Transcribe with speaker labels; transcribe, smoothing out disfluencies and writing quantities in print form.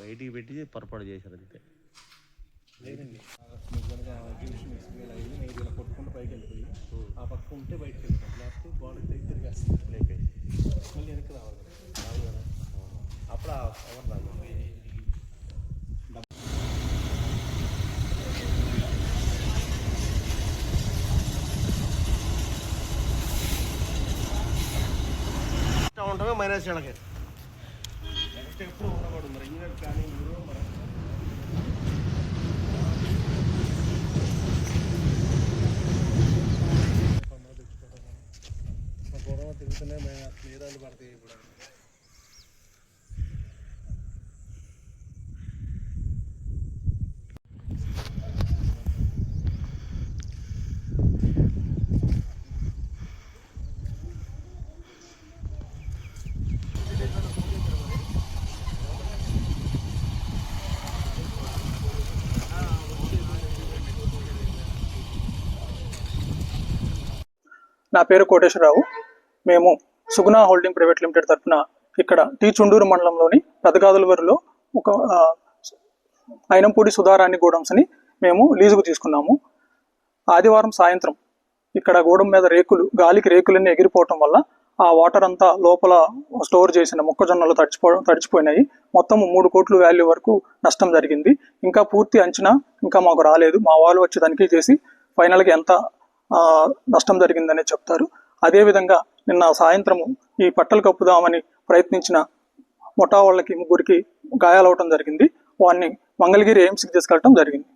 Speaker 1: బయటికి పెట్టి పొరపాటు చేశారు అంతే.
Speaker 2: లేదండి ఇలా కొట్టుకుంటూ పైకి వెళ్ళిపోయి ఆ పక్క ఉంటే బయటకు వెళ్తాం, లేకపోతే బాడీ తిరిగేస్తుంది మళ్ళీ వెనక్కి రావాలి కదా. అప్పుడు పవర్ రాదు.
Speaker 1: ఉంటామే మైనస్ వాళ్ళకి
Speaker 2: నెక్స్ట్ ఎప్పుడు ఉండకూడదు మరి ఇంజనీర్ కానీ మీరు మరి గొడవ తిరుగుతున్నాయి నీరాలు పడతాయి. ఇప్పుడు
Speaker 3: నా పేరు కోటేశ్వరరావు. మేము సుగుణ హోల్డింగ్ ప్రైవేట్ లిమిటెడ్ తరఫున ఇక్కడ టీ చుండూరు మండలంలోని పెదగాదులవరిలో ఒక అయినంపూడి సుధారాణి గోడౌన్స్ని మేము లీజుకు తీసుకున్నాము. ఆదివారం సాయంత్రం ఇక్కడ గోడౌన్ మీద గాలికి రేకులన్నీ ఎగిరిపోవటం వల్ల ఆ వాటర్ అంతా లోపల స్టోర్ చేసిన మొక్కజొన్నలు తడిచిపోయినాయి. మొత్తం 3 కోట్ల వాల్యూ వరకు నష్టం జరిగింది. ఇంకా పూర్తి అంచనా ఇంకా మాకు రాలేదు. మా వాళ్ళు వచ్చి తనిఖీ చేసి ఫైనల్గా ఎంత నష్టం జరిగిందని చెప్తారు. అదేవిధంగా నిన్న సాయంత్రము ఈ పట్టలు కప్పుదామని ప్రయత్నించిన ముఠా వాళ్ళకి 3 గాయాలవటం జరిగింది. వారిని మంగళగిరి ఎయిమ్స్కి తీసుకెళ్ళటం జరిగింది.